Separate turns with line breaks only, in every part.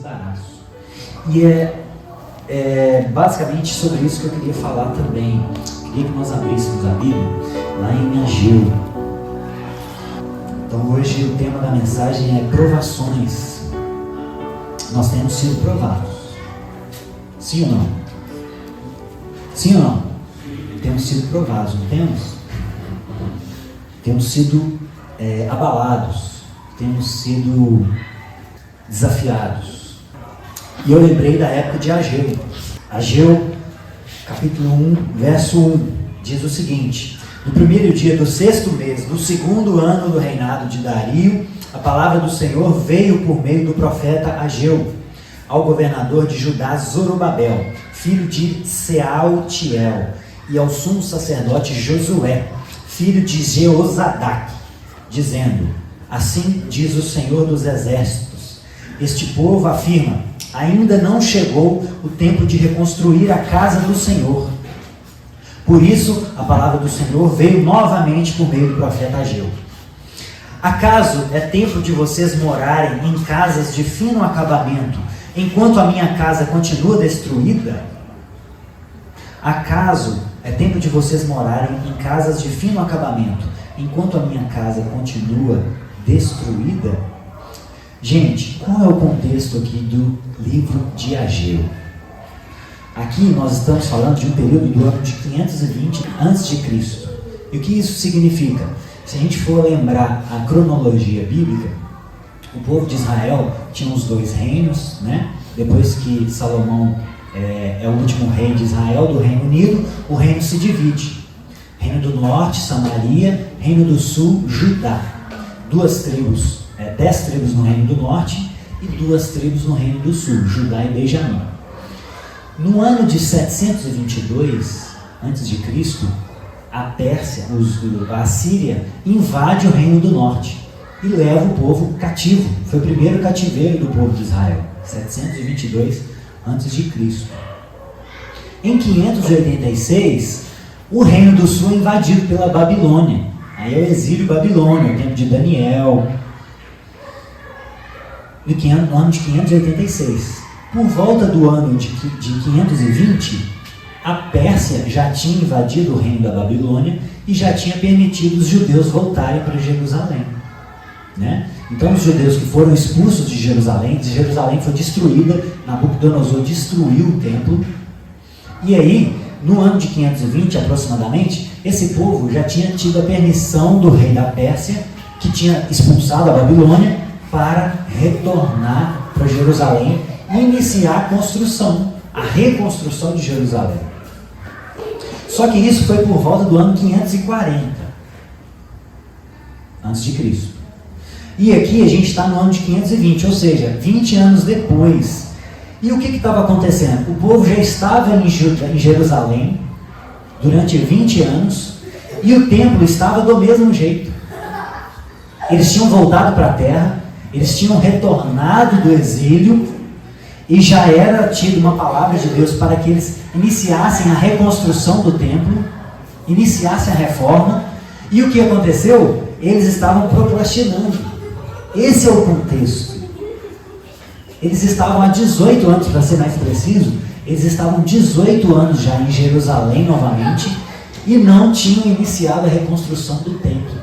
estarás. E é basicamente sobre isso que eu queria falar também. Queria que nós abríssemos a Bíblia lá em Ageu. Então hoje o tema da mensagem é provações. Nós temos sido provados. Sim ou não? Sim ou não? Temos sido provados, não temos? Temos sido abalados. Temos sido desafiados. E eu lembrei da época de Ageu. Ageu, capítulo 1, verso 1, diz o seguinte: no primeiro dia do 6º mês, do 2º ano do reinado de Dario, a palavra do Senhor veio por meio do profeta Ageu ao governador de Judá, Zorobabel, filho de Sealtiel, e ao sumo sacerdote Josué, filho de Jeozadak, dizendo: assim diz o Senhor dos exércitos, este povo afirma, ainda não chegou o tempo de reconstruir a casa do Senhor. Por isso, a palavra do Senhor veio novamente por meio do profeta Ageu. Acaso é tempo de vocês morarem em casas de fino acabamento, enquanto a minha casa continua destruída? Acaso é tempo de vocês morarem em casas de fino acabamento, enquanto a minha casa continua destruída? Gente, qual é o contexto aqui do livro de Ageu? Aqui nós estamos falando de um período do ano de 520 a.C. E o que isso significa? Se a gente for lembrar a cronologia bíblica, o povo de Israel tinha os 2 reinos, né? Depois que Salomão é o último rei de Israel, do Reino Unido, o reino se divide. Reino do Norte, Samaria, Reino do Sul, Judá. 2 tribos, 10 tribos no Reino do Norte e 2 tribos no Reino do Sul, Judá e Benjamim. No ano de 722 a.C., a Pérsia, a Síria, invade o Reino do Norte e leva o povo cativo. Foi o primeiro cativeiro do povo de Israel, 722 a.C. Em 586, o Reino do Sul é invadido pela Babilônia. Aí é o exílio babilônio, o tempo de Daniel, no ano de 586. Por volta do ano de 520, a Pérsia já tinha invadido o reino da Babilônia e já tinha permitido os judeus voltarem para Jerusalém, né? Então os judeus que foram expulsos de Jerusalém foi destruída, Nabucodonosor destruiu o templo, e aí, no ano de 520 aproximadamente, esse povo já tinha tido a permissão do rei da Pérsia, que tinha expulsado a Babilônia, para retornar para Jerusalém e iniciar a construção, a reconstrução de Jerusalém. Só que isso foi por volta do ano 540 a.C. E aqui a gente está no ano de 520, ou seja, 20 anos depois. E o que estava acontecendo? O povo já estava em Jerusalém durante 20 anos e o templo estava do mesmo jeito. Eles tinham voltado para a terra, eles tinham retornado do exílio e já era tido uma palavra de Deus para que eles iniciassem a reconstrução do templo, iniciassem a reforma. E o que aconteceu? Eles estavam procrastinando. Esse é o contexto. Eles estavam há 18 anos, para ser mais preciso, eles estavam 18 anos já em Jerusalém novamente e não tinham iniciado a reconstrução do templo.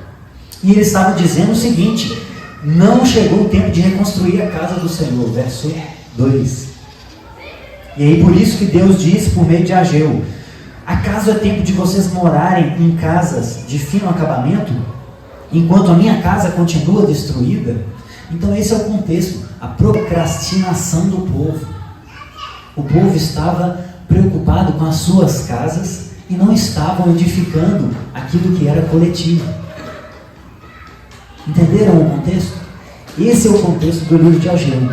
E eles estavam dizendo o seguinte: não chegou o tempo de reconstruir a casa do Senhor, verso 2. E aí por isso que Deus diz por meio de Ageu: acaso é tempo de vocês morarem em casas de fino acabamento, enquanto a minha casa continua destruída? Então esse é o contexto, a procrastinação do povo. O povo estava preocupado com as suas casas e não estavam edificando aquilo que era coletivo. Entenderam o contexto? Esse é o contexto do livro de Ageu.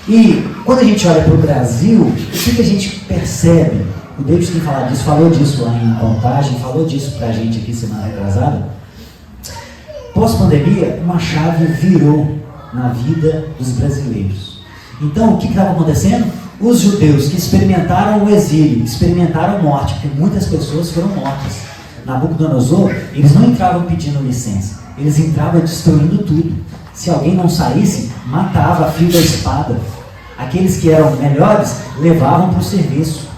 E quando a gente olha para o Brasil, o que a gente percebe? O David tem falado disso, falou disso lá em Contagem, falou disso para a gente aqui semana retrasada. Pós-pandemia, uma chave virou na vida dos brasileiros. Então, o que estava acontecendo? Os judeus que experimentaram o exílio, experimentaram morte, porque muitas pessoas foram mortas. Nabucodonosor, eles não entravam pedindo licença, eles entravam destruindo tudo. Se alguém não saísse, matava a fio da espada. Aqueles que eram melhores levavam para o serviço.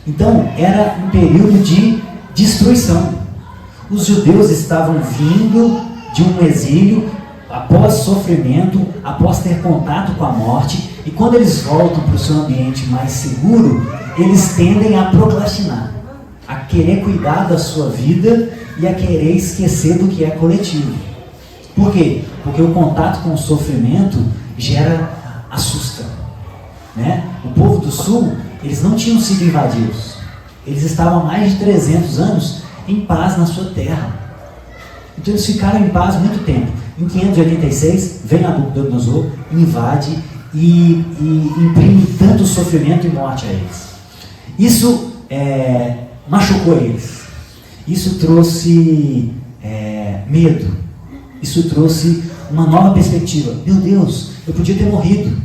Então era um período de destruição. Os judeus estavam vindo de um exílio após sofrimento, após ter contato com a morte, e quando eles voltam para o seu ambiente mais seguro, eles tendem a procrastinar, a querer cuidar da sua vida e a querer esquecer do que é coletivo. Por quê? Porque o contato com o sofrimento assusta, né? O povo do sul, eles não tinham sido invadidos. Eles estavam há mais de 300 anos em paz na sua terra. Então eles ficaram em paz muito tempo. Em 586, vem Nabucodonosor, invade e imprime tanto sofrimento e morte a eles. Isso machucou eles. Isso trouxe medo. Isso trouxe uma nova perspectiva. Meu Deus, eu podia ter morrido.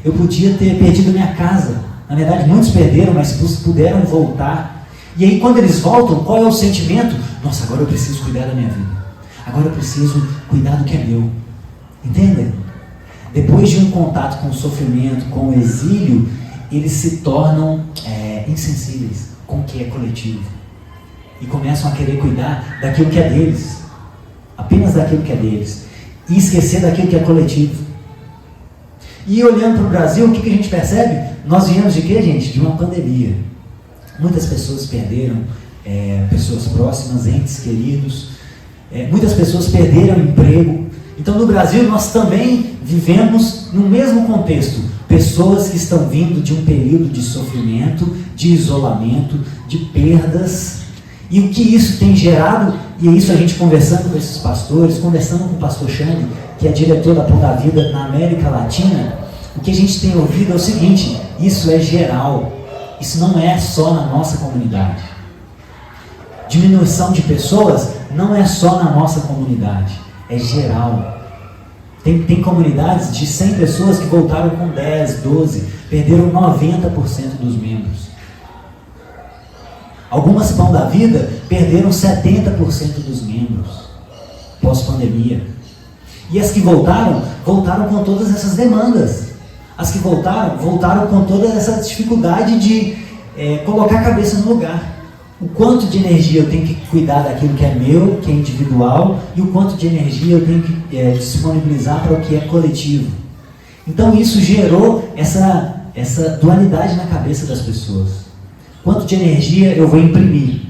Eu podia ter perdido a minha casa. Na verdade, muitos perderam, mas puderam voltar. E aí, quando eles voltam, qual é o sentimento? Nossa, agora eu preciso cuidar da minha vida. Agora eu preciso cuidar do que é meu. Entendem? Depois de um contato com o sofrimento, com o exílio, eles se tornam insensíveis com o que é coletivo. E começam a querer cuidar daquilo que é deles. Apenas daquilo que é deles. E esquecer daquilo que é coletivo. E olhando para o Brasil, o que a gente percebe? Nós viemos de quê, gente? De uma pandemia. Muitas pessoas perderam pessoas próximas, entes queridos. Muitas pessoas perderam emprego. Então no Brasil nós também vivemos no mesmo contexto. Pessoas que estão vindo de um período de sofrimento, de isolamento, de perdas. E o que isso tem gerado, e é isso a gente conversando com esses pastores, conversando com o pastor Xande, que é diretor da Pão da Vida na América Latina, o que a gente tem ouvido é o seguinte: isso é geral, isso não é só na nossa comunidade. Diminuição de pessoas não é só na nossa comunidade, é geral. Tem comunidades de 100 pessoas que voltaram com 10, 12, perderam 90% dos membros. Algumas Pão da Vida perderam 70% dos membros pós-pandemia. E as que voltaram com todas essas demandas. As que voltaram com toda essa dificuldade de colocar a cabeça no lugar. O quanto de energia eu tenho que cuidar daquilo que é meu, que é individual, e o quanto de energia eu tenho que disponibilizar para o que é coletivo. Então isso gerou essa dualidade na cabeça das pessoas. Quanto de energia eu vou imprimir?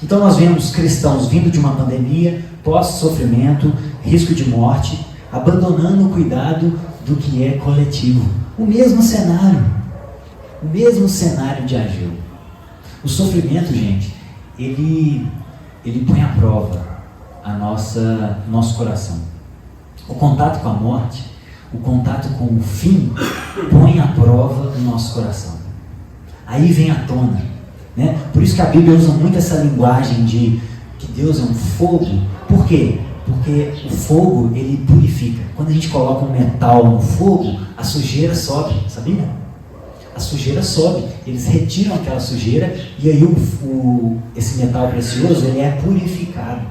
Então nós vemos cristãos vindo de uma pandemia, pós-sofrimento, risco de morte, abandonando o cuidado do que é coletivo. O mesmo cenário de Ageu. O sofrimento, gente, ele põe à prova nosso coração. O contato com a morte, o contato com o fim, põe à prova o nosso coração. Aí vem à tona, né? Por isso que a Bíblia usa muito essa linguagem de que Deus é um fogo. Por quê? Porque o fogo, ele purifica. Quando a gente coloca um metal no fogo, a sujeira sobe, sabia? A sujeira sobe, eles retiram aquela sujeira e aí esse metal precioso, ele é purificado.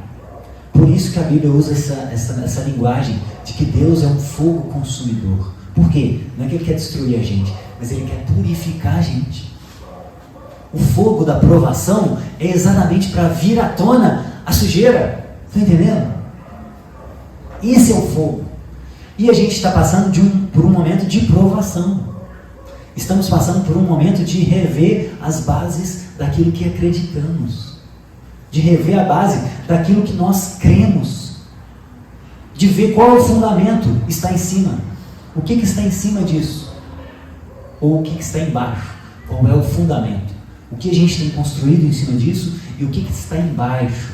Por isso que a Bíblia usa essa linguagem de que Deus é um fogo consumidor. Por quê? Não é que Ele quer destruir a gente, mas Ele quer purificar a gente. O fogo da provação é exatamente para vir à tona a sujeira. Está entendendo? Esse é o fogo. E a gente está passando por um momento de provação. Estamos passando por um momento de rever as bases daquilo que acreditamos. De rever a base daquilo que nós cremos. De ver qual é o fundamento está em cima. O que está em cima disso? Ou o que está embaixo? Qual é o fundamento? O que a gente tem construído em cima disso e o que está embaixo?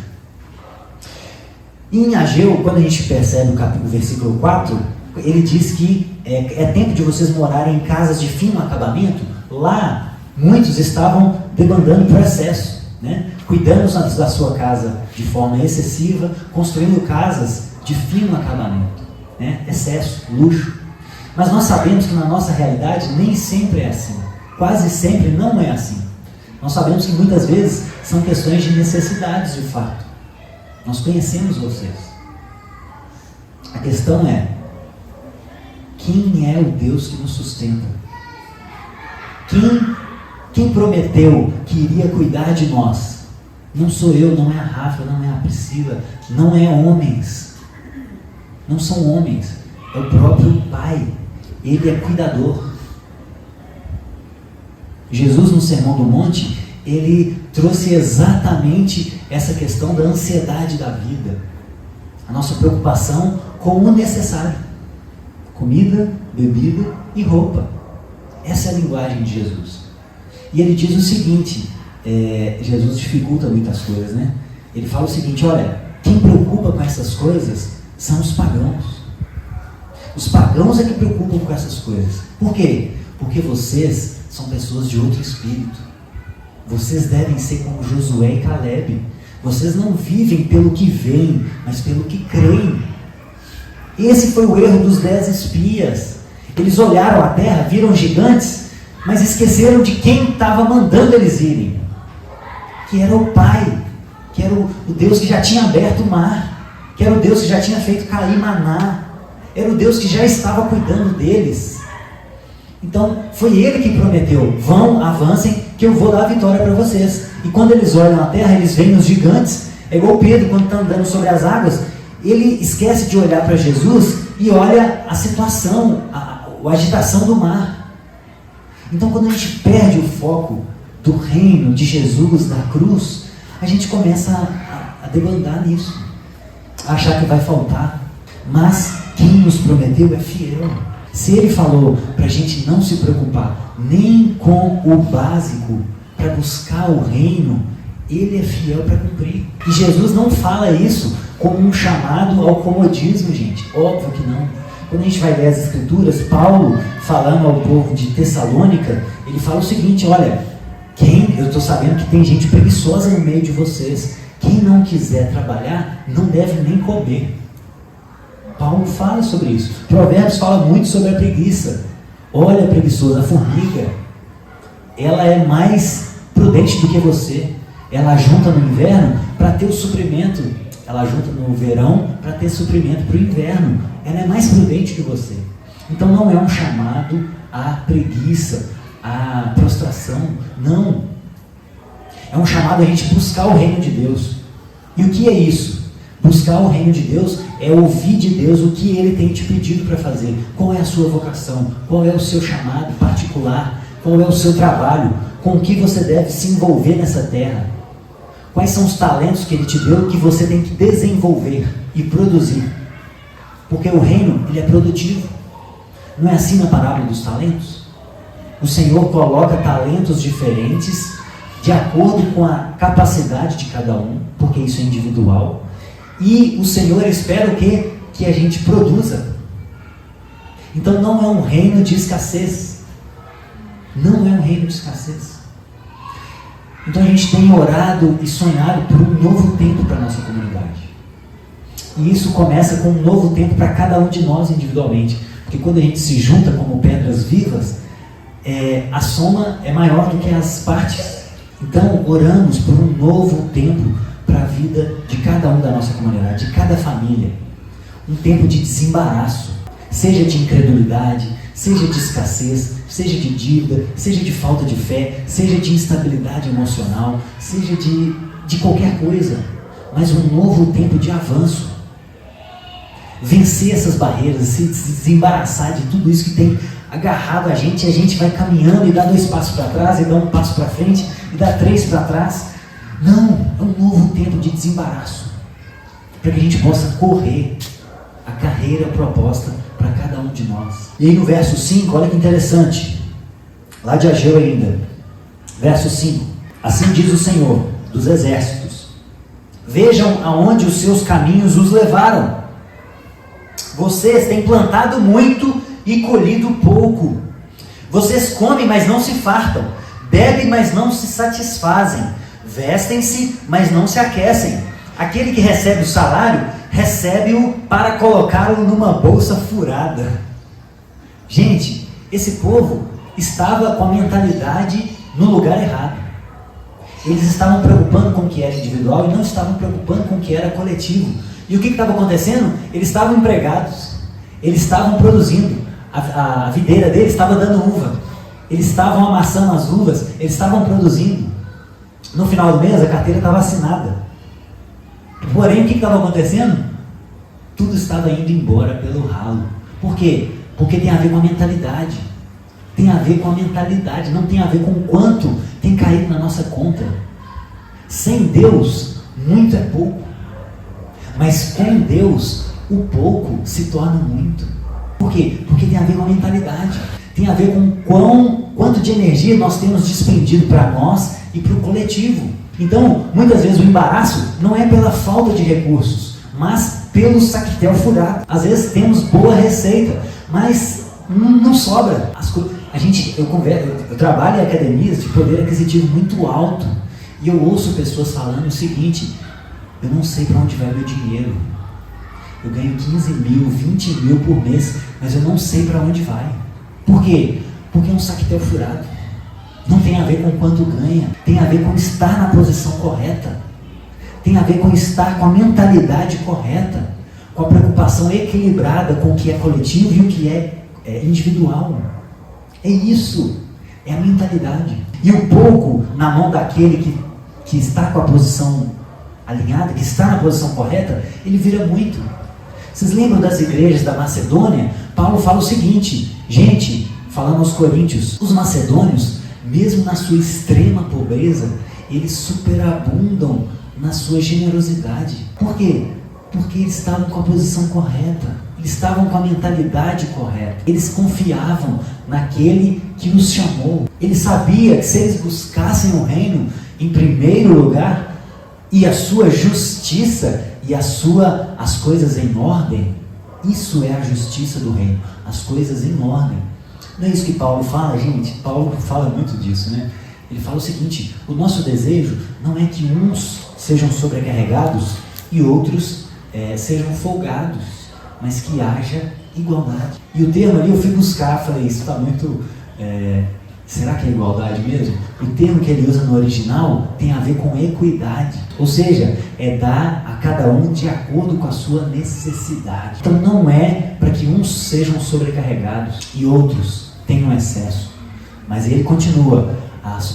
Em Ageu, quando a gente percebe o versículo 4, ele diz que é tempo de vocês morarem em casas de fino acabamento. Lá, muitos estavam demandando por excesso, né? Cuidando da sua casa de forma excessiva, construindo casas de fino acabamento, né? Excesso, luxo. Mas nós sabemos que na nossa realidade nem sempre é assim. Quase sempre não é assim. Nós sabemos que muitas vezes são questões de necessidades de fato. Nós conhecemos vocês. A questão é quem é o Deus que nos sustenta? Quem prometeu que iria cuidar de nós? Não sou eu, não é a Rafa, não é a Priscila, não é homens. Não são homens, é o próprio Pai. Ele é cuidador. Jesus, no Sermão do Monte, ele trouxe exatamente essa questão da ansiedade da vida. A nossa preocupação com o necessário. Comida, bebida e roupa. Essa é a linguagem de Jesus. E ele diz o seguinte, Jesus dificulta muitas coisas, né? Ele fala o seguinte, olha, quem preocupa com essas coisas são os pagãos. Os pagãos é que preocupam com essas coisas. Por quê? Porque vocês são pessoas de outro espírito. Vocês devem ser como Josué e Caleb. Vocês não vivem pelo que veem, mas pelo que creem. Esse foi o erro dos 10 espias. Eles olharam a terra, viram gigantes, mas esqueceram de quem estava mandando eles irem. Que era o Pai, que era o Deus que já tinha aberto o mar, que era o Deus que já tinha feito cair maná, era o Deus que já estava cuidando deles. Então, foi Ele que prometeu, vão, avancem, que eu vou dar a vitória para vocês. E quando eles olham a terra, eles veem os gigantes, é igual Pedro quando está andando sobre as águas, ele esquece de olhar para Jesus e olha a situação, a agitação do mar. Então, quando a gente perde o foco do reino de Jesus, da cruz, a gente começa a debandar nisso, a achar que vai faltar. Mas quem nos prometeu é fiel. Se Ele falou para a gente não se preocupar nem com o básico, para buscar o reino, Ele é fiel para cumprir. E Jesus não fala isso como um chamado ao comodismo, gente. Óbvio que não. Quando a gente vai ler as Escrituras, Paulo, falando ao povo de Tessalônica, ele fala o seguinte, olha, eu estou sabendo que tem gente preguiçosa no meio de vocês. Quem não quiser trabalhar, não deve nem comer. Paulo fala sobre isso. Provérbios fala muito sobre a preguiça. Olha a preguiçosa, a formiga, ela é mais prudente do que você. Ela junta no inverno para ter o suprimento. Ela junta no verão para ter suprimento para o inverno. Ela é mais prudente que você. Então não é um chamado à preguiça, à prostração. Não. É um chamado a gente buscar o reino de Deus. E o que é isso? Buscar o reino de Deus é ouvir de Deus o que Ele tem te pedido para fazer. Qual é a sua vocação? Qual é o seu chamado particular? Qual é o seu trabalho? Com o que você deve se envolver nessa terra? Quais são os talentos que Ele te deu que você tem que desenvolver e produzir? Porque o reino, ele é produtivo. Não é assim na parábola dos talentos? O Senhor coloca talentos diferentes de acordo com a capacidade de cada um, porque isso é individual. E o Senhor espera o quê? Que a gente produza. Então não é um reino de escassez. Não é um reino de escassez. Então a gente tem orado e sonhado por um novo tempo para a nossa comunidade. E isso começa com um novo tempo para cada um de nós individualmente. Porque quando a gente se junta como pedras vivas, a soma é maior do que as partes. Então oramos por um novo tempo para a vida de cada um da nossa comunidade, de cada família. Um tempo de desembaraço, seja de incredulidade, seja de escassez, seja de dívida, seja de falta de fé, seja de instabilidade emocional, seja de qualquer coisa, mas um novo tempo de avanço. Vencer essas barreiras, se desembaraçar de tudo isso que tem agarrado a gente vai caminhando e dá 2 passos para trás, e dá 1 passo para frente, e dá 3 para trás. Não, é um novo tempo de desembaraço, para que a gente possa correr a carreira proposta para cada um de nós. E aí no verso 5, olha que interessante, lá de Ageu ainda, verso 5, assim diz o Senhor dos exércitos, vejam aonde os seus caminhos os levaram. Vocês têm plantado muito e colhido pouco. Vocês comem, mas não se fartam, bebem, mas não se satisfazem, vestem-se, mas não se aquecem. Aquele que recebe o salário, recebe-o para colocá-lo numa bolsa furada. Gente, esse povo estava com a mentalidade no lugar errado. Eles estavam preocupando com o que era individual e não estavam preocupando com o que era coletivo. E o que estava acontecendo? Eles estavam empregados, eles estavam produzindo. a videira deles estava dando uva. Eles estavam amassando as uvas, eles estavam produzindo. No final do mês, a carteira estava assinada. Porém, o que estava acontecendo? Tudo estava indo embora pelo ralo. Por quê? Porque tem a ver com a mentalidade. Tem a ver com a mentalidade, não tem a ver com o quanto tem caído na nossa conta. Sem Deus, muito é pouco. Mas com Deus, o pouco se torna muito. Por quê? Porque tem a ver com a mentalidade. Tem a ver com quanto de energia nós temos despendido para nós e para o coletivo. Então, muitas vezes o embaraço não é pela falta de recursos, mas pelo saquetel furado. Às vezes temos boa receita, mas não sobra. Eu trabalho em academias de poder aquisitivo muito alto e eu ouço pessoas falando o seguinte: eu não sei para onde vai meu dinheiro. Eu ganho 15 mil, 20 mil por mês, mas eu não sei para onde vai. Por quê? Porque é um saquetel furado. Não tem a ver com quanto ganha, tem a ver com estar na posição correta. Tem a ver com estar com a mentalidade correta, com a preocupação equilibrada com o que é coletivo e o que é individual. É isso, é a mentalidade. E o pouco na mão daquele que está com a posição alinhada, que está na posição correta, ele vira muito. Vocês lembram das igrejas da Macedônia? Paulo fala o seguinte, gente, falando aos coríntios, os macedônios, mesmo na sua extrema pobreza, eles superabundam na sua generosidade. Por quê? Porque eles estavam com a posição correta, eles estavam com a mentalidade correta, eles confiavam naquele que os chamou. Eles sabiam que se eles buscassem o reino em primeiro lugar, e a sua justiça e as coisas em ordem, isso é a justiça do reino, as coisas em ordem. Não é isso que Paulo fala, gente? Paulo fala muito disso, né? Ele fala o seguinte: o nosso desejo não é que uns sejam sobrecarregados e outros sejam folgados, mas que haja igualdade. E o termo ali eu fui buscar, falei, isso está muito... será que é igualdade mesmo? O termo que ele usa no original tem a ver com equidade, ou seja, é dar a cada um de acordo com a sua necessidade. Então não é para que uns sejam sobrecarregados e outros tenham excesso, mas ele continua,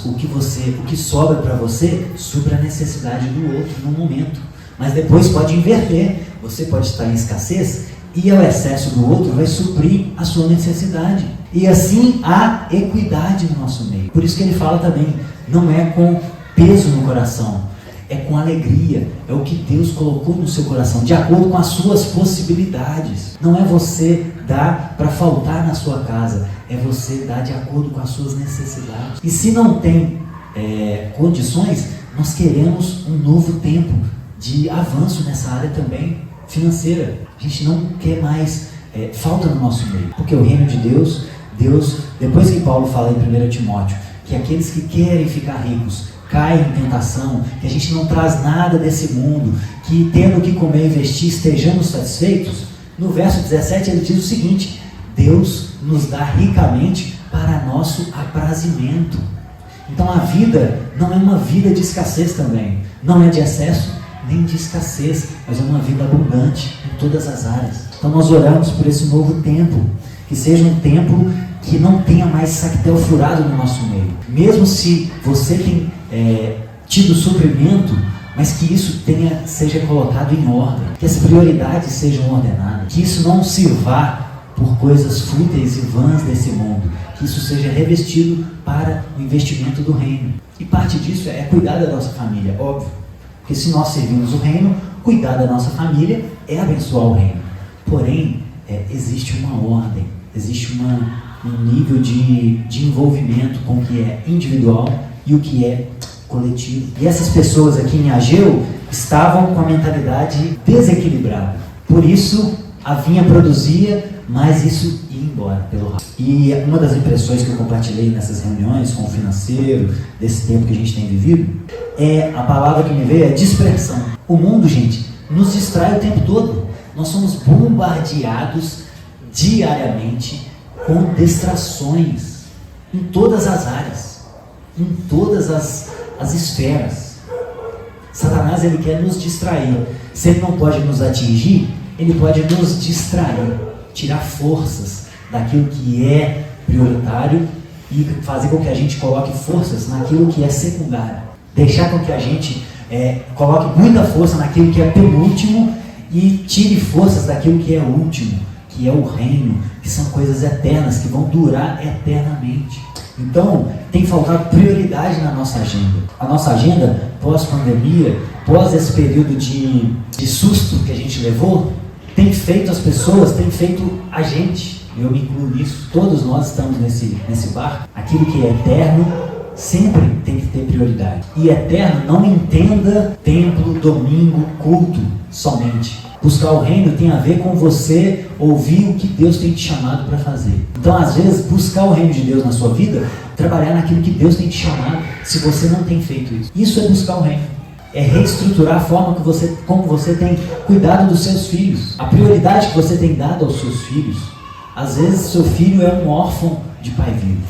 o que sobra para você supra a necessidade do outro no momento, mas depois pode inverter, você pode estar em escassez e o excesso do outro vai suprir a sua necessidade. E assim há equidade no nosso meio. Por isso que ele fala também, não é com peso no coração, é com alegria, é o que Deus colocou no seu coração, de acordo com as suas possibilidades. Não é você dar para faltar na sua casa, é você dar de acordo com as suas necessidades. E se não tem condições, nós queremos um novo tempo de avanço nessa área também financeira. A gente não quer mais falta no nosso meio, porque o reino de Deus, depois que Paulo fala em 1 Timóteo, que aqueles que querem ficar ricos caem em tentação, que a gente não traz nada desse mundo, que tendo o que comer e vestir estejamos satisfeitos, no verso 17 ele diz o seguinte: Deus nos dá ricamente para nosso aprazimento. Então a vida não é uma vida de escassez também, não é de excesso nem de escassez, mas é uma vida abundante em todas as áreas. Então nós oramos por esse novo tempo, que seja um tempo que não tenha mais saquetel furado no nosso meio. Mesmo se você tem tido suprimento, mas que isso seja colocado em ordem, que as prioridades sejam ordenadas, que isso não se vá por coisas fúteis e vãs desse mundo, que isso seja revestido para o investimento do reino. E parte disso é cuidar da nossa família, óbvio, porque se nós servimos o reino, cuidar da nossa família é abençoar o reino. Porém, existe uma ordem, existe um nível de envolvimento com o que é individual e o que é coletivo. E essas pessoas aqui em Ageu estavam com a mentalidade desequilibrada. Por isso, a vinha produzia, mas isso ia embora pelo ralo. E uma das impressões que eu compartilhei nessas reuniões com o financeiro, desse tempo que a gente tem vivido, a palavra que me veio é dispersão. O mundo, gente, nos distrai o tempo todo. Nós somos bombardeados diariamente com distrações em todas as áreas, em todas as esferas. Satanás, ele quer nos distrair. Se ele não pode nos atingir, ele pode nos distrair, tirar forças, daquilo que é prioritário e fazer com que a gente coloque forças naquilo que é secundário. Deixar com que a gente coloque muita força naquilo que é penúltimo e tire forças daquilo que é último, que é o reino, que são coisas eternas, que vão durar eternamente. Então, tem faltado prioridade na nossa agenda. A nossa agenda, pós-pandemia, pós esse período de susto que a gente levou, tem feito as pessoas, tem feito a gente, eu me incluo nisso, todos nós estamos nesse barco. Aquilo que é eterno sempre tem que ter prioridade. E eterno não entenda templo, domingo, culto somente. Buscar o reino tem a ver com você ouvir o que Deus tem te chamado para fazer. Então, às vezes, buscar o reino de Deus na sua vida, trabalhar naquilo que Deus tem te chamado, se você não tem feito isso. Isso é buscar o reino. É reestruturar a forma como você tem cuidado dos seus filhos. A prioridade que você tem dado aos seus filhos. Às vezes, seu filho é um órfão de pai vivo.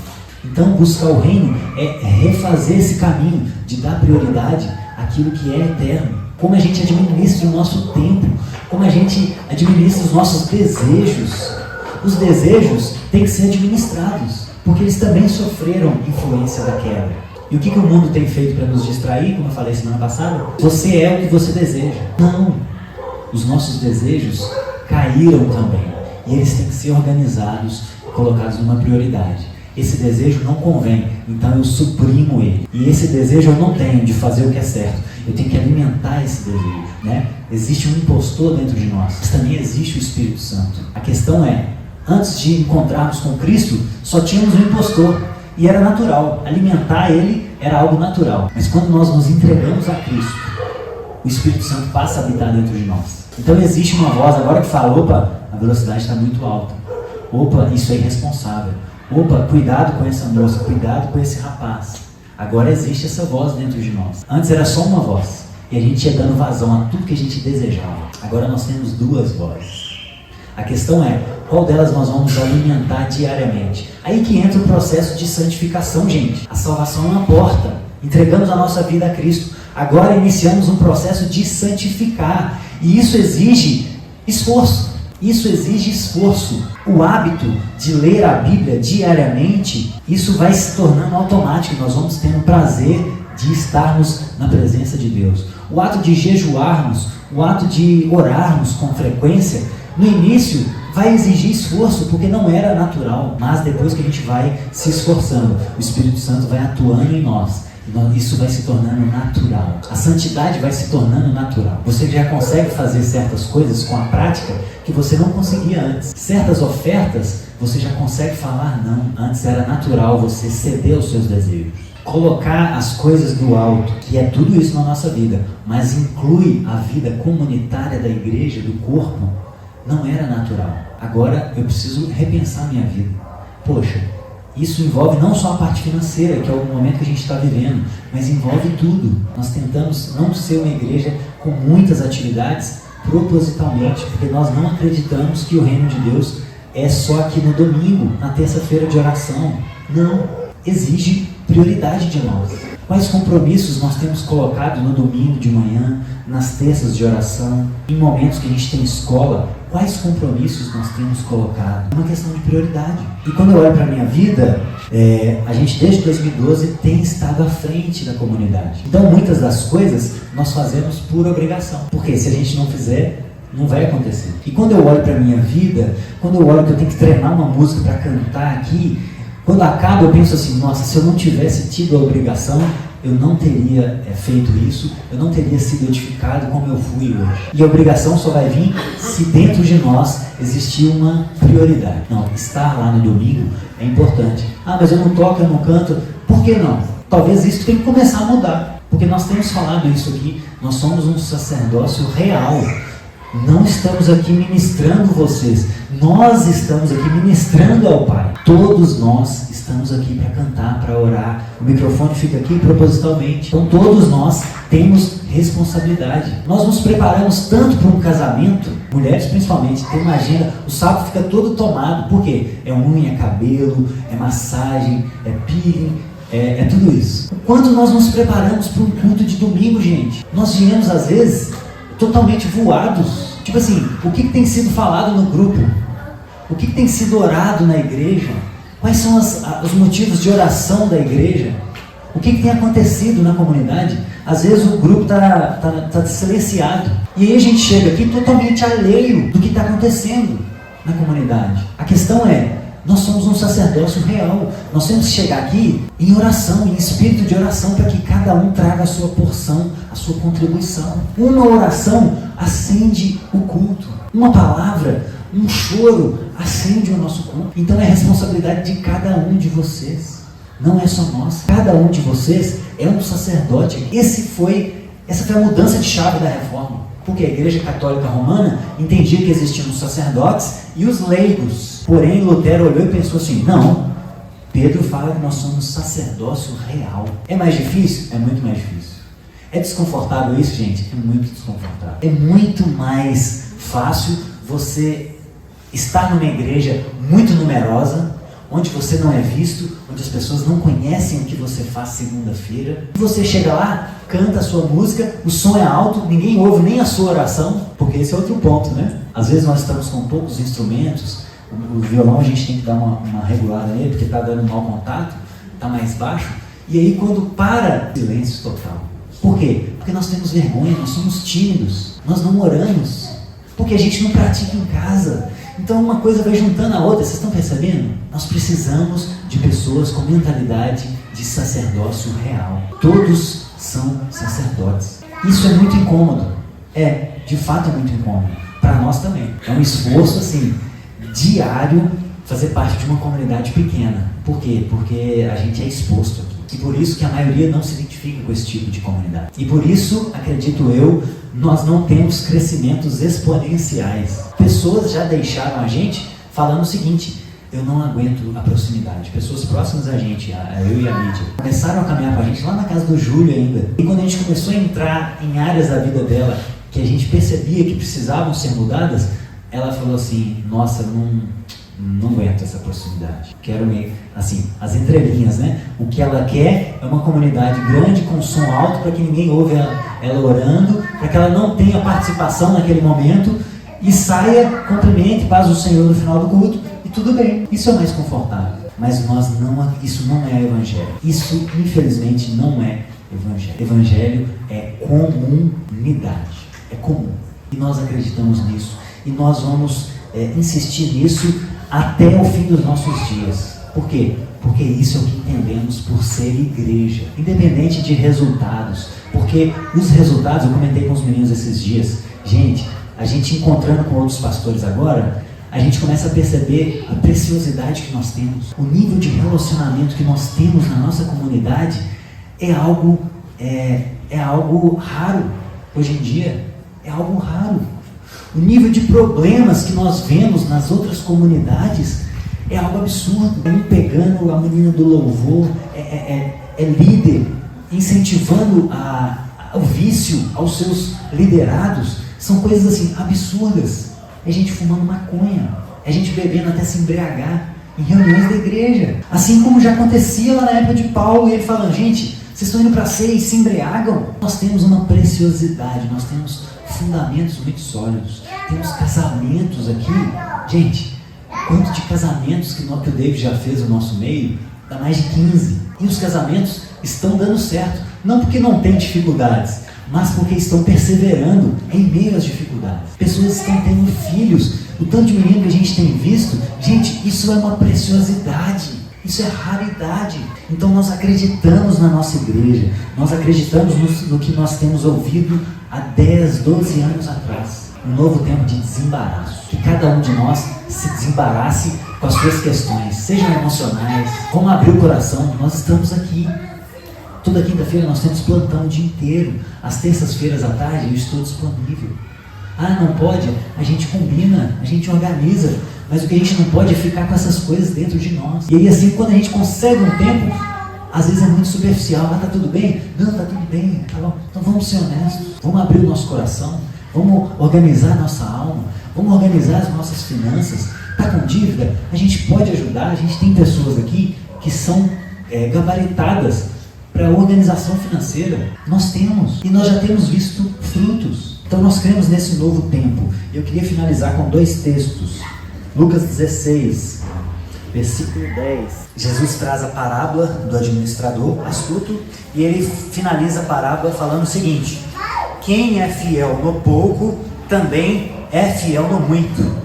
Então, buscar o reino é refazer esse caminho de dar prioridade àquilo que é eterno. Como a gente administra o nosso tempo, como a gente administra os nossos desejos. Os desejos têm que ser administrados, porque eles também sofreram influência da quebra. E o que o mundo tem feito para nos distrair, como eu falei semana passada? Você é o que você deseja. Não, os nossos desejos caíram também, e eles têm que ser organizados, colocados numa prioridade. Esse desejo não convém, então eu suprimo ele. E esse desejo eu não tenho de fazer o que é certo. Eu tenho que alimentar esse desejo, né? Existe um impostor dentro de nós, mas também existe o Espírito Santo. A questão é, antes de encontrarmos com Cristo, só tínhamos um impostor. E era natural, alimentar ele era algo natural. Mas quando nós nos entregamos a Cristo, o Espírito Santo passa a habitar dentro de nós. Então existe uma voz agora que fala, opa, a velocidade está muito alta. Opa, isso é irresponsável. Opa, cuidado com essa moça, cuidado com esse rapaz. Agora existe essa voz dentro de nós. Antes era só uma voz, e a gente ia dando vazão a tudo que a gente desejava. Agora nós temos duas vozes. A questão é, qual delas nós vamos alimentar diariamente? Aí que entra o processo de santificação, gente. A salvação é uma porta. Entregamos a nossa vida a Cristo. Agora iniciamos um processo de santificar. E isso exige esforço. Isso exige esforço. O hábito de ler a Bíblia diariamente, isso vai se tornando automático. Nós vamos tendo prazer de estarmos na presença de Deus. O ato de jejuarmos, o ato de orarmos com frequência, no início vai exigir esforço, porque não era natural. Mas depois que a gente vai se esforçando, o Espírito Santo vai atuando em nós. Isso vai se tornando natural. A santidade vai se tornando natural. Você já consegue fazer certas coisas com a prática que você não conseguia antes. Certas ofertas, você já consegue falar não. Antes era natural você ceder aos seus desejos. Colocar as coisas do alto, que é tudo isso na nossa vida, mas inclui a vida comunitária da igreja, do corpo, não era natural. Agora eu preciso repensar minha vida. Poxa, isso envolve não só a parte financeira, que é o momento que a gente está vivendo, mas envolve tudo. Nós tentamos não ser uma igreja com muitas atividades propositalmente, porque nós não acreditamos que o reino de Deus é só aqui no domingo, na terça-feira de oração. Não, exige prioridade de nós. Quais compromissos nós temos colocado no domingo de manhã, nas terças de oração, em momentos que a gente tem escola? Quais compromissos nós temos colocado? É uma questão de prioridade. E quando eu olho para a minha vida, a gente desde 2012 tem estado à frente da comunidade. Então muitas das coisas nós fazemos por obrigação. Porque se a gente não fizer, não vai acontecer. E quando eu olho para a minha vida, quando eu olho que eu tenho que treinar uma música para cantar aqui, quando acaba eu penso assim, nossa, se eu não tivesse tido a obrigação, eu não teria feito isso, eu não teria sido edificado como eu fui hoje. E a obrigação só vai vir se dentro de nós existir uma prioridade. Não, estar lá no domingo é importante. Ah, mas eu não toco, eu não canto. Por que não? Talvez isso tenha que começar a mudar. Porque nós temos falado isso aqui, nós somos um sacerdócio real. Não estamos aqui ministrando vocês, nós estamos aqui ministrando ao Pai. Todos nós estamos aqui para cantar, para orar. O microfone fica aqui propositalmente. Então todos nós temos responsabilidade. Nós nos preparamos tanto para um casamento, mulheres principalmente, tem uma agenda, o sábado fica todo tomado. Por quê? É unha, é cabelo, é massagem, é peeling, é tudo isso. O quanto nós nos preparamos para um culto de domingo, gente? Nós viemos às vezes totalmente voados. Tipo assim, o que tem sido falado no grupo? O que tem sido orado na igreja? Quais são os motivos de oração da igreja? O que tem acontecido na comunidade? Às vezes o grupo está silenciado. E aí a gente chega aqui totalmente alheio do que está acontecendo na comunidade. A questão é, nós somos um sacerdócio real. Nós temos que chegar aqui em oração, em espírito de oração, para que cada um traga a sua porção, a sua contribuição. Uma oração acende o culto. Uma palavra, um choro acende o nosso culto. Então é responsabilidade de cada um de vocês. Não é só nós. Cada um de vocês é um sacerdote. Essa foi a mudança de chave da reforma. Porque a Igreja Católica Romana entendia que existiam os sacerdotes e os leigos. Porém, Lutero olhou e pensou assim, não, Pedro fala que nós somos sacerdócio real. É mais difícil? É muito mais difícil. É desconfortável isso, gente? É muito desconfortável. É muito mais fácil você estar numa igreja muito numerosa, onde você não é visto, onde as pessoas não conhecem o que você faz segunda-feira. Você chega lá, canta a sua música, o som é alto, ninguém ouve nem a sua oração, porque esse é outro ponto, né? Às vezes nós estamos com poucos instrumentos, o violão a gente tem que dar uma regulada nele, porque está dando mau contato, está mais baixo, e aí quando para, silêncio total. Por quê? Porque nós temos vergonha, nós somos tímidos, nós não oramos, porque a gente não pratica em casa. Então uma coisa vai juntando a outra, vocês estão percebendo? Nós precisamos de pessoas com mentalidade de sacerdócio real. Todos são sacerdotes. Isso é muito incômodo. De fato é muito incômodo. Para nós também. É um esforço assim, diário, fazer parte de uma comunidade pequena. Por quê? Porque a gente é exposto aqui. E por isso que a maioria não se identifica com esse tipo de comunidade. E por isso, acredito eu, nós não temos crescimentos exponenciais. Pessoas já deixaram a gente falando o seguinte, eu não aguento a proximidade. Pessoas próximas a gente, eu e a Lídia, começaram a caminhar com a gente lá na casa do Júlio ainda. E quando a gente começou a entrar em áreas da vida dela que a gente percebia que precisavam ser mudadas, ela falou assim, nossa, não aguento essa proximidade. Quero meio, assim, as entrelinhas, né? O que ela quer é uma comunidade grande com som alto para que ninguém ouve ela orando, para que ela não tenha participação naquele momento e saia, cumprimente, paz o Senhor no final do culto e tudo bem. Isso é mais confortável. Mas isso não é evangelho. Isso, infelizmente, não é evangelho. Evangelho é comunidade. É comum. E nós acreditamos nisso. E nós vamos insistir nisso até o fim dos nossos dias. Por quê? Porque isso é o que entendemos por ser igreja, independente de resultados. Porque os resultados, eu comentei com os meninos esses dias, gente, a gente encontrando com outros pastores agora, a gente começa a perceber a preciosidade que nós temos. O nível de relacionamento que nós temos na nossa comunidade é algo raro. Hoje em dia, é algo raro. O nível de problemas que nós vemos nas outras comunidades é algo absurdo. Um pegando a menina do louvor, líder, incentivando o vício aos seus liderados. São coisas assim absurdas. É gente fumando maconha, é gente bebendo até se embriagar em reuniões da igreja. Assim como já acontecia lá na época de Paulo, e ele falando, gente, vocês estão indo para a ceia e se embriagam? Nós temos uma preciosidade, nós temos fundamentos muito sólidos. Temos casamentos aqui. Gente, quanto de casamentos que o David já fez no nosso meio? Dá mais de 15. E os casamentos estão dando certo. Não porque não tem dificuldades, mas porque estão perseverando em meio às dificuldades. Pessoas estão tendo filhos. O tanto de menino que a gente tem visto, gente, isso é uma preciosidade. Isso é raridade. Então nós acreditamos na nossa igreja. Nós acreditamos no que nós temos ouvido há 10, 12 anos atrás. Um novo tempo de desembaraço. Que cada um de nós se desembarace com as suas questões, sejam emocionais. Vamos abrir o coração. Nós estamos aqui. Toda quinta-feira nós temos plantão o dia inteiro. Às terças-feiras à tarde eu estou disponível. Não pode? A gente combina, a gente organiza. Mas o que a gente não pode é ficar com essas coisas dentro de nós. E aí assim, quando a gente consegue um tempo, às vezes é muito superficial. Tá tudo bem? Não, tá tudo bem. Tá bom. Então vamos ser honestos. Vamos abrir o nosso coração. Vamos organizar a nossa alma. Vamos organizar as nossas finanças. Tá com dívida? A gente pode ajudar. A gente tem pessoas aqui que são gabaritadas para a organização financeira. Nós temos. E nós já temos visto frutos. Então nós cremos nesse novo tempo. Eu queria finalizar com 2 textos. Lucas 16, versículo 10. Jesus traz a parábola do administrador astuto e ele finaliza a parábola falando o seguinte: quem é fiel no pouco, também é fiel no muito.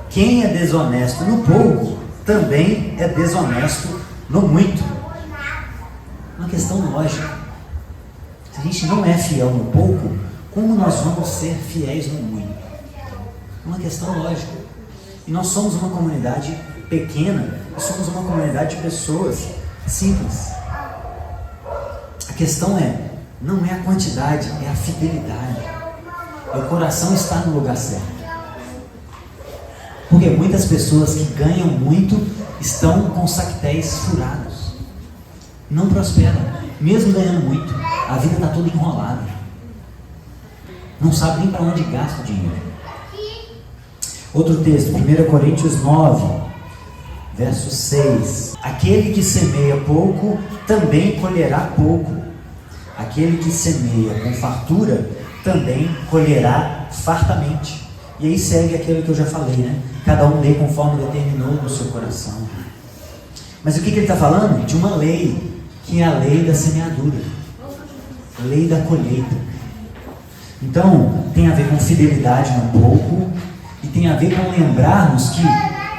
Quem é desonesto no pouco, também é desonesto no muito. Uma questão lógica. Se a gente não é fiel no pouco, como nós vamos ser fiéis no muito? Uma questão lógica. E nós somos uma comunidade pequena, nós somos uma comunidade de pessoas simples. A questão não é a quantidade, é a fidelidade. O coração está no lugar certo. Porque muitas pessoas que ganham muito estão com saquetéis furados. Não prosperam, mesmo ganhando muito. A vida está toda enrolada. Não sabe nem para onde gasta o dinheiro. Outro texto, 1 Coríntios 9, verso 6. Aquele que semeia pouco, também colherá pouco. Aquele que semeia com fartura, também colherá fartamente. E aí segue aquilo que eu já falei, né? Cada um dê conforme determinou no seu coração. Mas o que ele está falando? De uma lei, que é a lei da semeadura, a lei da colheita. Então, tem a ver com fidelidade no pouco, e tem a ver com lembrarmos que,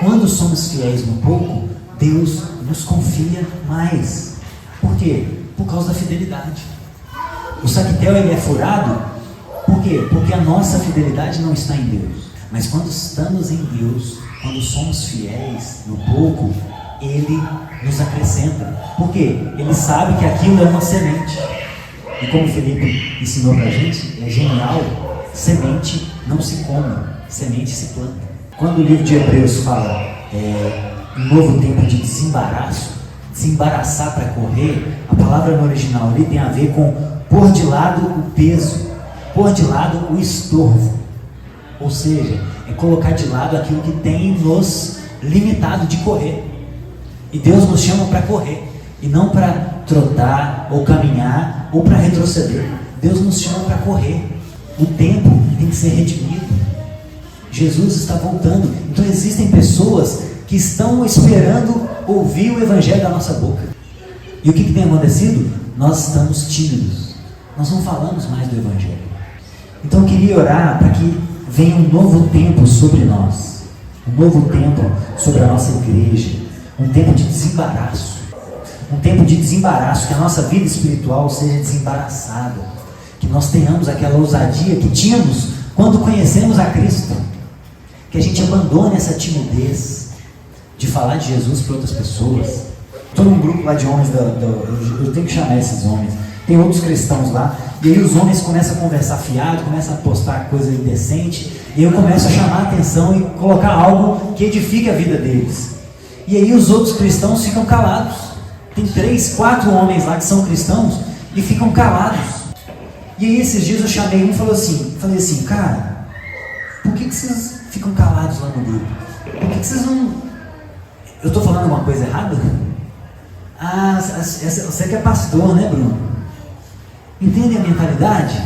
quando somos fiéis no pouco, Deus nos confia mais. Por quê? Por causa da fidelidade. O saquetel ele é furado, por quê? Porque a nossa fidelidade não está em Deus. Mas quando estamos em Deus, quando somos fiéis no pouco, Ele nos acrescenta. Por quê? Ele sabe que aquilo é uma semente. E como o Felipe ensinou pra gente, é genial, semente não se come, semente se planta. Quando o livro de Hebreus fala um novo tempo de desembaraço, desembaraçar para correr, a palavra no original ali tem a ver com pôr de lado o peso, pôr de lado o estorvo. Ou seja, é colocar de lado aquilo que tem nos limitado de correr. E Deus nos chama para correr, e não para trotar, ou caminhar, ou para retroceder. Deus nos chama para correr. O tempo tem que ser redimido. Jesus está voltando. Então existem pessoas que estão esperando ouvir o Evangelho da nossa boca. E o que tem acontecido? Nós estamos tímidos. Nós não falamos mais do Evangelho. Então eu queria orar para que venha um novo tempo sobre nós. Um novo tempo sobre a nossa igreja. Um tempo de desembaraço. Um tempo de desembaraço. Que a nossa vida espiritual seja desembaraçada. Que nós tenhamos aquela ousadia que tínhamos quando conhecemos a Cristo. Que a gente abandone essa timidez de falar de Jesus para outras pessoas. Estou num grupo lá de homens, eu tenho que chamar esses homens. Tem outros cristãos lá, e aí os homens começam a conversar fiado, começam a postar coisa indecente, e eu começo a chamar a atenção e colocar algo que edifique a vida deles. E aí os outros cristãos ficam calados. Tem 3, 4 homens lá que são cristãos e ficam calados. E aí esses dias eu chamei um e falei assim, cara, por que vocês ficam calados lá no grupo? Por que vocês não... Eu estou falando alguma coisa errada? Ah, você que é pastor, né, Bruno? Entende a mentalidade?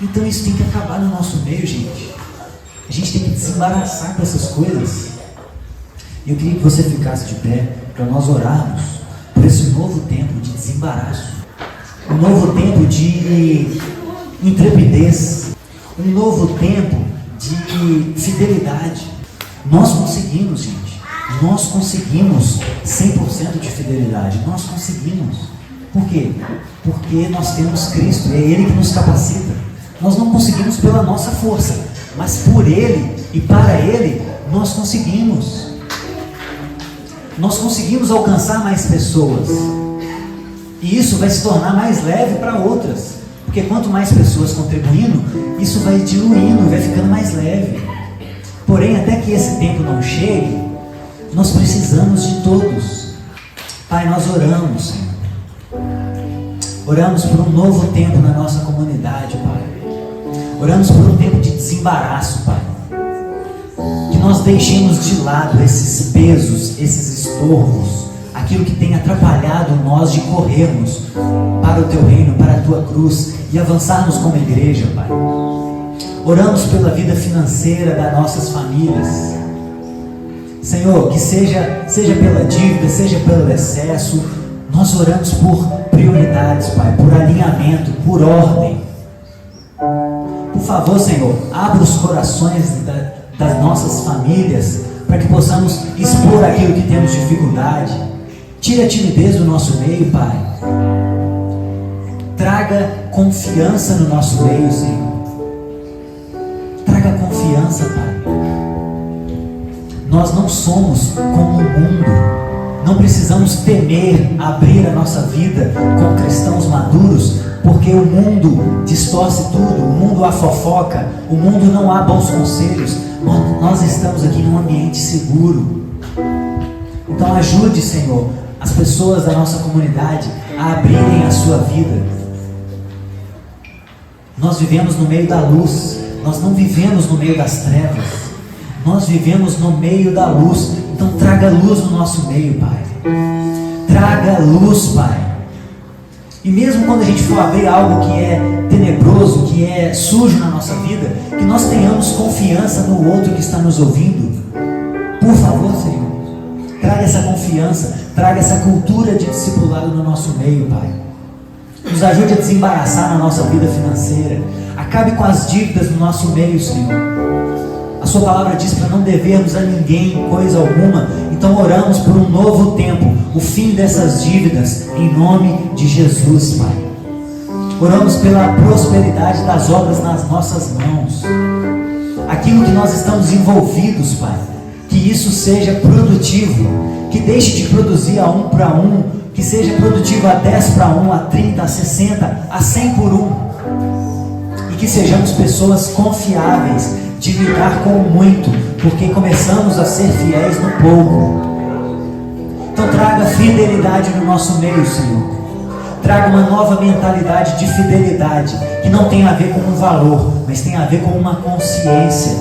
Então isso tem que acabar no nosso meio, gente. A gente tem que desembaraçar com essas coisas. E eu queria que você ficasse de pé para nós orarmos por esse novo tempo de desembaraço. Um novo tempo de intrepidez. Um novo tempo de fidelidade. Nós conseguimos, gente. Nós conseguimos 100% de fidelidade. Nós conseguimos. Por quê? Porque nós temos Cristo, é Ele que nos capacita. Nós não conseguimos pela nossa força, mas por Ele e para Ele, nós conseguimos. Nós conseguimos alcançar mais pessoas. E isso vai se tornar mais leve para outras. Porque quanto mais pessoas contribuindo, isso vai diluindo, vai ficando mais leve. Porém, até que esse tempo não chegue, nós precisamos de todos. Pai, nós oramos, Senhor. Oramos por um novo tempo na nossa comunidade, Pai. Oramos por um tempo de desembaraço, Pai. Que nós deixemos de lado esses pesos, esses estorvos, aquilo que tem atrapalhado nós de corrermos para o Teu reino, para a Tua cruz e avançarmos como igreja, Pai. Oramos pela vida financeira das nossas famílias. Senhor, que seja pela dívida, seja pelo excesso, nós oramos por prioridades, Pai, por alinhamento, por ordem. Por favor, Senhor, abra os corações das nossas famílias, para que possamos expor aquilo que temos dificuldade. Tire a timidez do nosso meio, Pai. Traga confiança no nosso meio, Senhor. Traga confiança, Pai. Nós não somos como o mundo. Não precisamos temer abrir a nossa vida com cristãos maduros, porque o mundo distorce tudo, o mundo há fofoca, o mundo não há bons conselhos. Nós estamos aqui num ambiente seguro. Então ajude, Senhor, as pessoas da nossa comunidade a abrirem a sua vida. Nós vivemos no meio da luz, nós não vivemos no meio das trevas. Nós vivemos no meio da luz. Então traga luz no nosso meio, Pai. Traga luz, Pai. E mesmo quando a gente for abrir algo que é tenebroso, que é sujo na nossa vida, que nós tenhamos confiança no outro que está nos ouvindo. Por favor, Senhor, traga essa confiança, traga essa cultura de discipulado no nosso meio, Pai. Nos ajude a desembaraçar na nossa vida financeira. Acabe com as dívidas no nosso meio, Senhor. A sua palavra diz para não devermos a ninguém coisa alguma. Então oramos por um novo tempo, o fim dessas dívidas, em nome de Jesus, Pai. Oramos pela prosperidade das obras nas nossas mãos. Aquilo que nós estamos envolvidos, Pai, que isso seja produtivo, que deixe de produzir a 1 para 1, que seja produtivo a 10 para 1, a 30, a 60, a 100 por 1. E que sejamos pessoas confiáveis, de lidar com o muito, porque começamos a ser fiéis no pouco. Então traga fidelidade no nosso meio, Senhor. Traga uma nova mentalidade de fidelidade, que não tem a ver com um valor, mas tem a ver com uma consciência.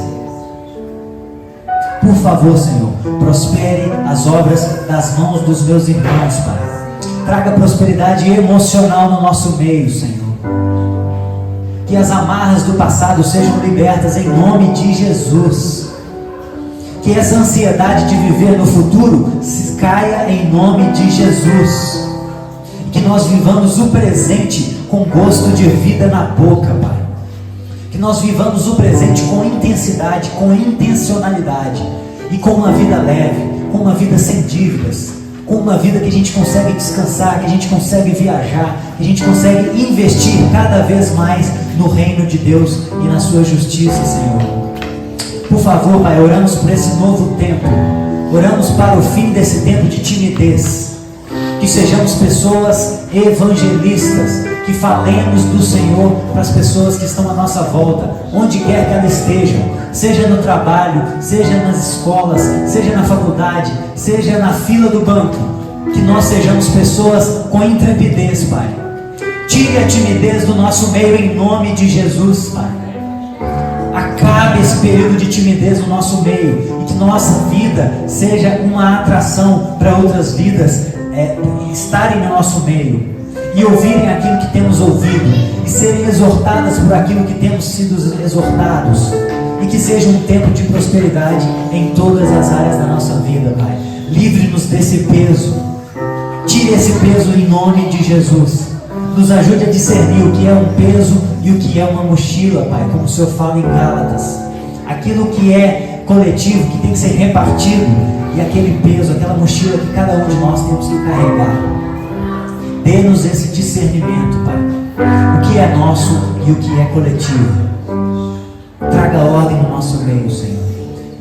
Por favor, Senhor, prospere as obras das mãos dos meus irmãos, Pai. Traga prosperidade emocional no nosso meio, Senhor. Que as amarras do passado sejam libertas em nome de Jesus. Que essa ansiedade de viver no futuro se caia em nome de Jesus. Que nós vivamos o presente com gosto de vida na boca, Pai. Que nós vivamos o presente com intensidade, com intencionalidade. E com uma vida leve, com uma vida sem dívidas, com uma vida que a gente consegue descansar, que a gente consegue viajar, que a gente consegue investir cada vez mais no reino de Deus e na sua justiça, Senhor. Por favor, Pai, oramos por esse novo tempo, oramos para o fim desse tempo de timidez, que sejamos pessoas evangelistas, que falemos do Senhor para as pessoas que estão à nossa volta, onde quer que elas estejam, seja no trabalho, seja nas escolas, seja na faculdade, seja na fila do banco, que nós sejamos pessoas com intrepidez, Pai. Tire a timidez do nosso meio em nome de Jesus, Pai. Acabe esse período de timidez no nosso meio, e que nossa vida seja uma atração para outras vidas estarem no nosso meio e ouvirem aquilo que temos ouvido e serem exortadas por aquilo que temos sido exortados, e que seja um tempo de prosperidade em todas as áreas da nossa vida, Pai. Livre-nos desse peso, tire esse peso em nome de Jesus. Nos ajude a discernir o que é um peso e o que é uma mochila, Pai, como o Senhor fala em Gálatas. Aquilo que é coletivo, que tem que ser repartido, e aquele peso, aquela mochila que cada um de nós temos que carregar. Dê-nos esse discernimento, Pai, o que é nosso e o que é coletivo. Traga ordem no nosso meio, Senhor,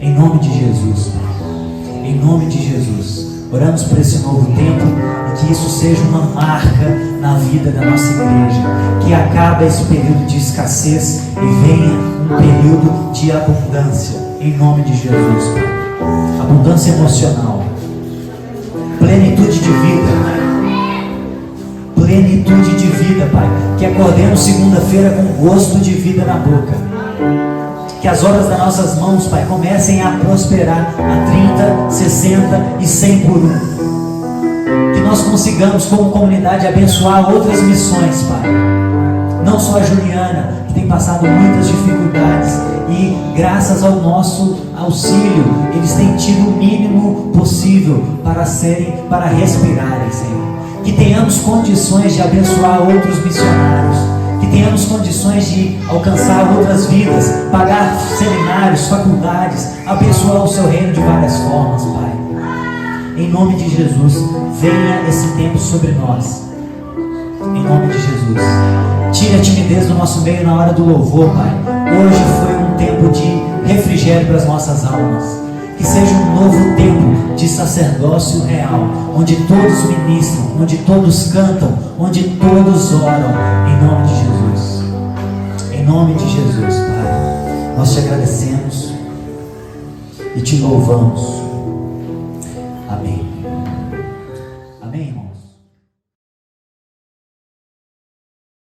em nome de Jesus, Pai. Em nome de Jesus, oramos por esse novo tempo, e que isso seja uma marca na vida da nossa igreja, que acabe esse período de escassez e venha um período de abundância, em nome de Jesus, Pai. Abundância emocional, plenitude de vida, plenitude de vida, Pai. Que acordemos segunda-feira com gosto de vida na boca. Que as obras das nossas mãos, Pai, comecem a prosperar a 30, 60 e 100 por 1. Que nós consigamos, como comunidade, abençoar outras missões, Pai. Não só a Juliana, que tem passado muitas dificuldades, e graças ao nosso auxílio, eles têm tido o mínimo possível para respirarem, Senhor. Que tenhamos condições de abençoar outros missionários, que tenhamos condições de alcançar outras vidas, pagar seminários, faculdades, abençoar o seu reino de várias formas, Pai. Em nome de Jesus, venha esse tempo sobre nós. Em nome de Jesus. Tire a timidez do nosso meio na hora do louvor, Pai. Hoje foi um tempo de refrigério para as nossas almas. Que seja um novo tempo de sacerdócio real, onde todos ministram, onde todos cantam, onde todos oram. Em nome de Jesus. Em nome de Jesus, Pai. Nós te agradecemos e te louvamos.